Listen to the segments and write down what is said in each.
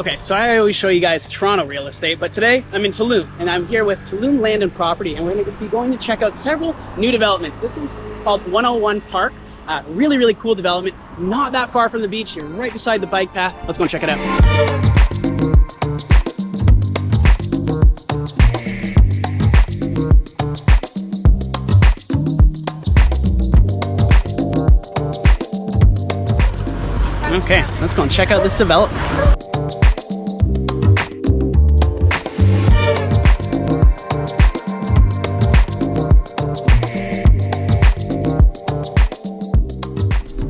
Okay, so I always show you guys Toronto real estate, but today I'm in Tulum, and I'm here with Tulum Land and Property, and we're going to be going to check out several new developments. This one's called 101 Park. Really, really cool development. Not that far from the beach. You're right beside the bike path. Let's go and check it out. Okay, let's go and check out this development.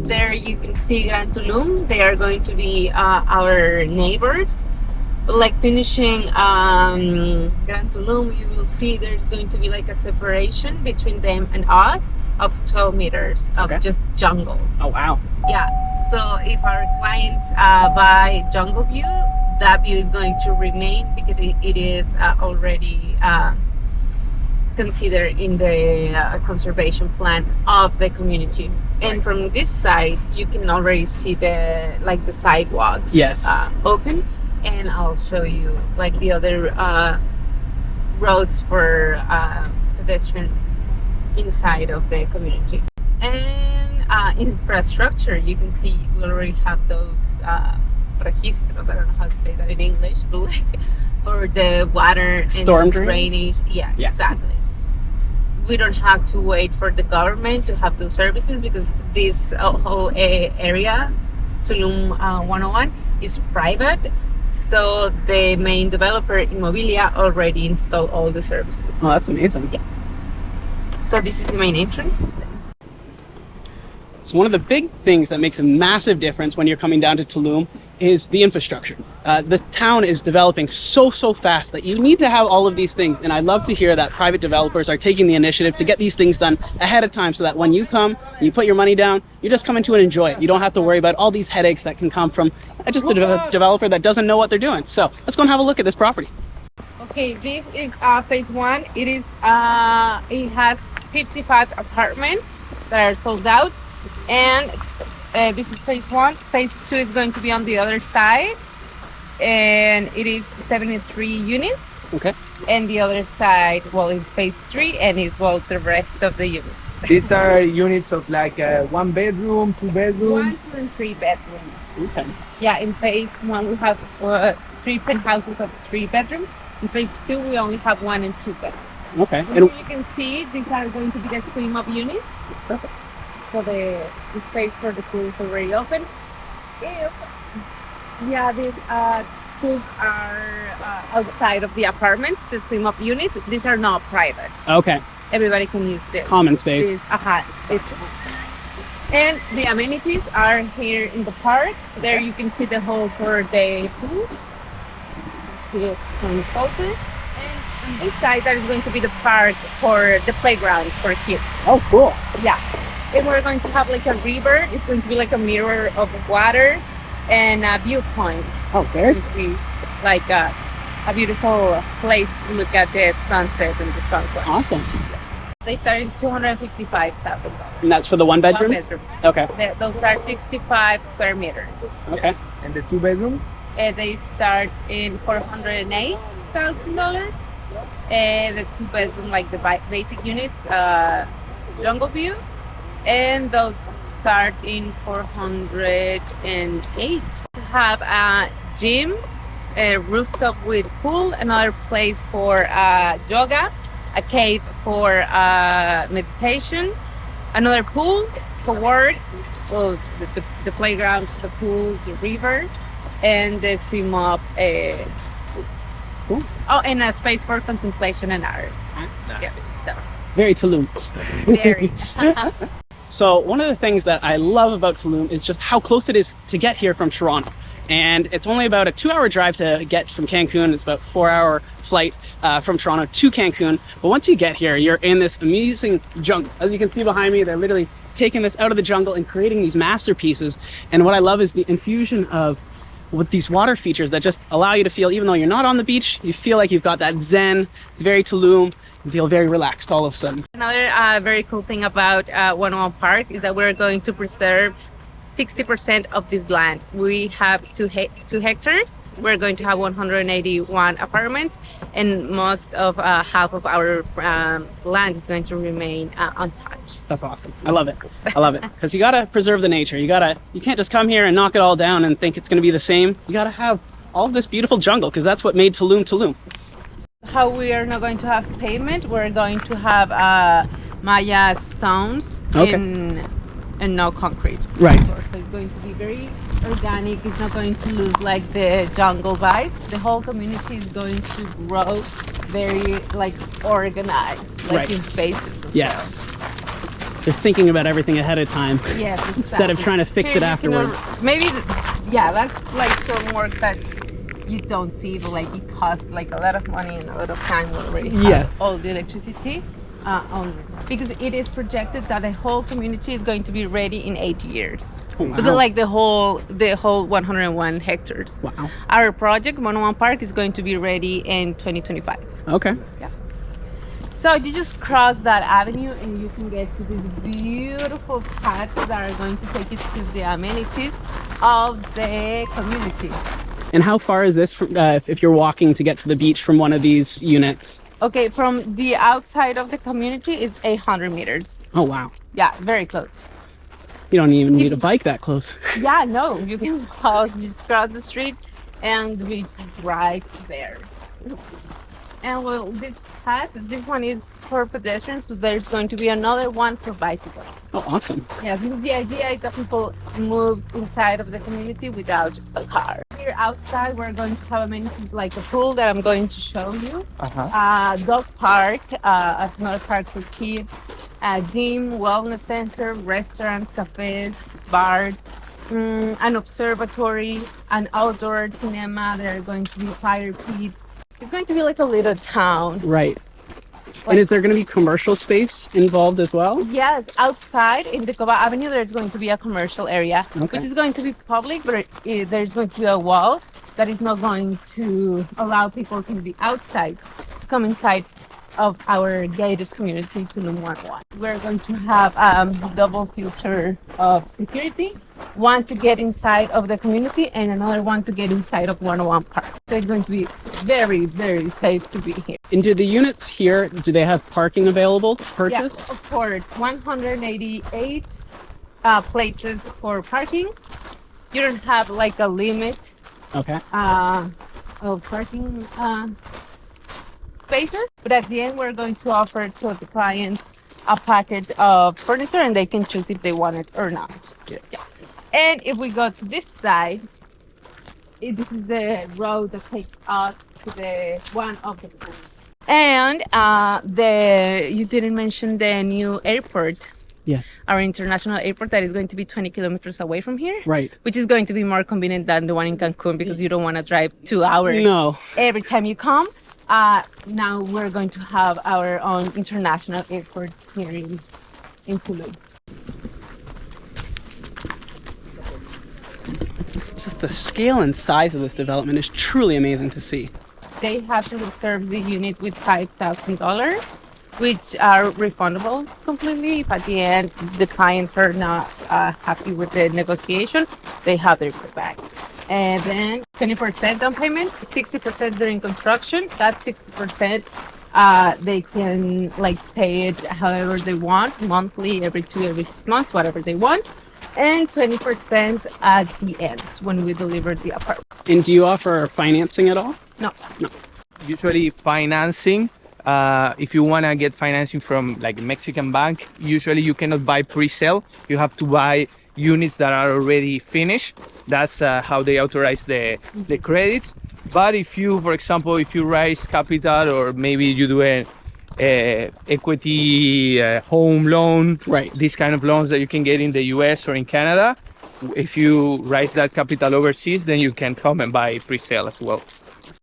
There you can see Grand Tulum. They are going to be our neighbors. Like finishing Grand Tulum, you will see there's going to be like a separation between them and us of 12 meters of just jungle. Oh, wow. Yeah, so if our clients buy jungle view, that view is going to remain because it is already considered in the conservation plan of the community. And from this side, you can already see the sidewalks open, and I'll show you like the other roads for pedestrians inside of the community. And infrastructure, you can see we already have those registros, I don't know how to say that in English, but like for the water storm and drainage. Yeah, exactly. We don't have to wait for the government to have those services because this whole area, Tulum 101, is private. So the main developer, Immobilia, already installed all the services. Oh, that's amazing. Yeah. So this is the main entrance. So one of the big things that makes a massive difference when you're coming down to Tulum is the infrastructure. The town is developing so fast that you need to have all of these things. And I love to hear that private developers are taking the initiative to get these things done ahead of time so that when you come, you put your money down, you just come into and enjoy it. You don't have to worry about all these headaches that can come from just a developer that doesn't know what they're doing. So let's go and have a look at this property. Okay, this is phase one. It has 55 apartments that are sold out. And this is phase one. Phase two is going to be on the other side, and it is 73 units. Okay. And the other side, well, it's phase three, and is the rest of the units. These are units of like 1 bedroom, 2 bedroom. 1, 2, and 3 bedrooms. Okay. Yeah, in phase one we have 3 penthouses of 3 bedrooms. In phase two we only have 1 and 2 bedrooms. Okay. And you can see these are going to be the swim up units. Perfect. So the space for the pool is already open. These pools are outside of the apartments, the swim up units. These are not private. Okay. Everybody can use this. Common space. And the amenities are here in the park. There you can see the hole for the pool. See it from closer. And on this side, that is going to be the park for the playground for kids. Oh, cool. Yeah. And we're going to have like a river. It's going to be like a mirror of water and a viewpoint. Oh, there. It's going to be like a beautiful place to look at the sunset and the sunrise. Awesome. They start at $255,000. And that's for the 1 bedroom? 1 bedroom. Okay. Those are 65 square meters. Okay. And the 2 bedroom? They start in $408,000. And the 2 bedroom, like the basic units, jungle view. And those start in 408. Have a gym, a rooftop with pool, another place for yoga, a cave for meditation, another pool for work, well, the playground, the pool, the river, and the swim up. Cool. Oh, and a space for contemplation and art. Nice. Yes, that's very Tulum. very. So one of the things that I love about Tulum is just how close it is to get here from Toronto. And it's only about a 2-hour drive to get from Cancun. It's about a 4-hour flight from Toronto to Cancun. But once you get here, you're in this amazing jungle. As you can see behind me, they're literally taking this out of the jungle and creating these masterpieces. And what I love is the infusion of with these water features that just allow you to feel, even though you're not on the beach, you feel like you've got that zen. It's very Tulum. You feel very relaxed all of a sudden. Another very cool thing about 101 Park is that we're going to preserve 60% of this land. We have 2 hectares. We're going to have 181 apartments, and most of half of our land is going to remain untouched. That's awesome. I love it. I love it. Because you gotta preserve the nature. You can't just come here and knock it all down and think it's gonna be the same. You gotta have all of this beautiful jungle, because that's what made Tulum Tulum. How we are not going to have pavement, we're going to have Maya stones and no concrete. Right. So it's going to be very organic. It's not going to lose like the jungle vibe. The whole community is going to grow very like organized, like in phases. Yes. They're thinking about everything ahead of time. Yes. Exactly. Instead of trying to fix it afterwards. Maybe, yeah, that's like some work that you don't see, but like it costs like a lot of money and a lot of time. We already have all the electricity. Because it is projected that the whole community is going to be ready in 8 years. Oh, wow. But like the whole 101 hectares. Wow. Our project, 101 Park, is going to be ready in 2025. Okay. Yeah. So you just cross that avenue and you can get to these beautiful paths that are going to take you to the amenities of the community. And how far is this from, if you're walking to get to the beach from one of these units? Okay, from the outside of the community is 800 meters. Oh, wow. Yeah, very close. You don't even need a bike that close. Yeah, no, you can just cross the street and the beach is right there. And well, this one is for pedestrians, but there's going to be another one for bicycles. Oh, awesome. Yeah, this is the idea that people move inside of the community without a car. Here outside, we're going to have amenities like a pool that I'm going to show you. Dog park, another park for kids, a gym, wellness center, restaurants, cafes, bars, an observatory, an outdoor cinema. There are going to be fire pits. It's going to be like a little town. Right. And is there going to be commercial space involved as well? Yes, outside in the Coba Avenue, there's going to be a commercial area, which is going to be public, but there's going to be a wall that is not going to allow people from the outside to come inside of our gated community, Tulum 101. We're going to have double filter of security, one to get inside of the community and another one to get inside of 101 Park. So it's going to be very, very safe to be here. And do the units here, do they have parking available to purchase? Yes, of course. 188 places for parking. You don't have like a limit of parking spaces, but at the end we're going to offer to the clients a package of furniture and they can choose if they want it or not. Yeah. And if we go to this side, this is the road that takes us to the one of the plants. And you didn't mention the new airport. Yes. Our international airport that is going to be 20 kilometers away from here. Right. Which is going to be more convenient than the one in Cancun because you don't want to drive 2 hours every time you come. Now we're going to have our own international airport here in Tulum. Just the scale and size of this development is truly amazing to see. They have to reserve the unit with $5,000, which are refundable completely. If at the end the clients are not happy with the negotiation, they have their money back. And then 20% down payment, 60% during construction. That 60% they can like pay it however they want, monthly, every 2, every 6 months, whatever they want. And 20% at the end when we deliver the apartment. And do you offer financing at all? No. Usually financing, if you want to get financing from like a Mexican bank, usually you cannot buy pre-sale. You have to buy units that are already finished. That's how they authorize the credits. But if you, for example, if you raise capital or maybe you do a equity home loan, these kind of loans that you can get in the US or in Canada, if you raise that capital overseas, then you can come and buy pre-sale as well.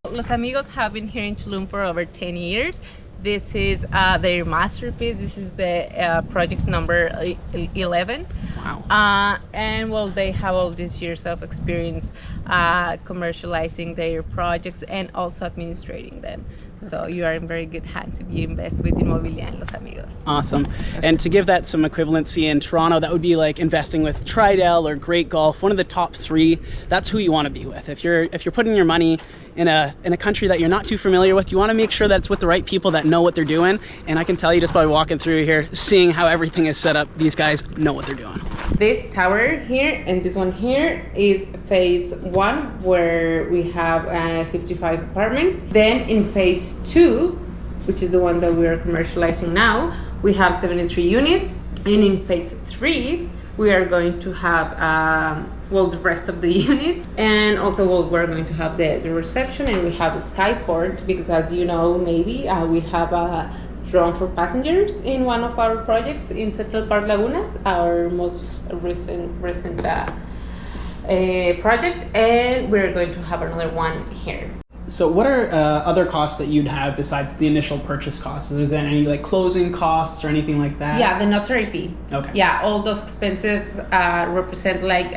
Los Amigos have been here in Tulum for over 10 years. This is their masterpiece. This is the project number 11. Wow. And well, they have all these years of experience commercializing their projects and also administrating them. So you are in very good hands if you invest with Inmobiliaria en Los Amigos. Awesome. And to give that some equivalency in Toronto, that would be like investing with Tridel or Great Golf, one of the top 3. That's who you want to be with. If you're putting your money in a country that you're not too familiar with, you want to make sure that it's with the right people that know what they're doing. And I can tell you just by walking through here, seeing how everything is set up, these guys know what they're doing. This tower here and this one here is phase 1, where we have 55 apartments. Then in phase 2, which is the one that we are commercializing now, we have 73 units. And in phase 3, we are going to have the rest of the units, and also we're going to have the reception, and we have a skyport, because as you know, maybe we have a drone for passengers in one of our projects in Central Park Lagunas, our most recent project, and we're going to have another one here. So what are other costs that you'd have besides the initial purchase costs? Is there any like closing costs or anything like that? Yeah, the notary fee. Okay. Yeah, all those expenses represent like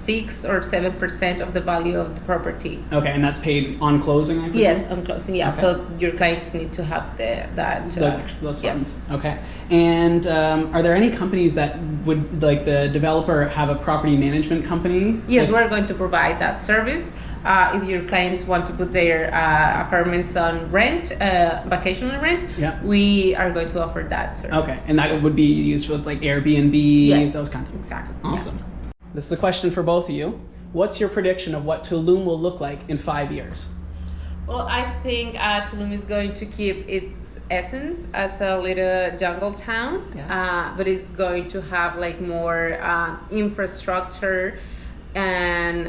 6 or 7% of the value of the property. Okay, and that's paid on closing, I presume? Yes, on closing, yeah. Okay. So your clients need to have those funds. Yes. Okay. And are there any companies that would, like the developer, have a property management company? Yes, we're going to provide that service. If your clients want to put their apartments on rent, vacational rent, yeah, we are going to offer that service. Okay, and that would be used with like Airbnb, yes, those kinds of things. Exactly. Awesome. Yeah. This is a question for both of you. What's your prediction of what Tulum will look like in 5 years? Well, I think Tulum is going to keep its essence as a little jungle town, yeah, but it's going to have like more infrastructure and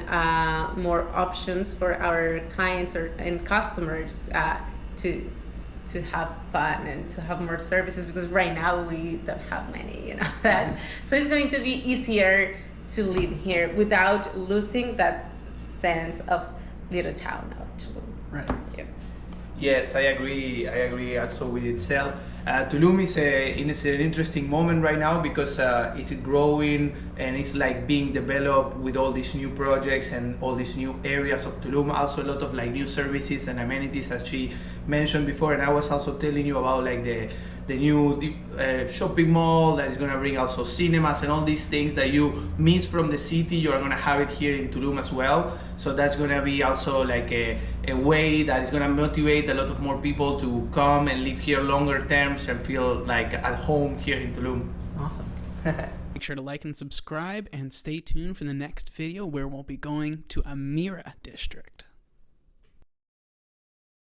more options for our clients and customers to have fun and to have more services, because right now we don't have many, that. So it's going to be easier to live here without losing that sense of little town of Tulum. Right. Yeah. Yes, I agree also with itself. Tulum is in an interesting moment right now, because it's growing and it's like being developed with all these new projects and all these new areas of Tulum. Also a lot of like new services and amenities, as she mentioned before. And I was also telling you about like the new shopping mall that is going to bring also cinemas and all these things that you miss from the city. You're going to have it here in Tulum as well. So that's going to be also like a way that is going to motivate a lot of more people to come and live here longer terms and feel like at home here in Tulum. Awesome. Make sure to like and subscribe, and stay tuned for the next video where we'll be going to Amira District.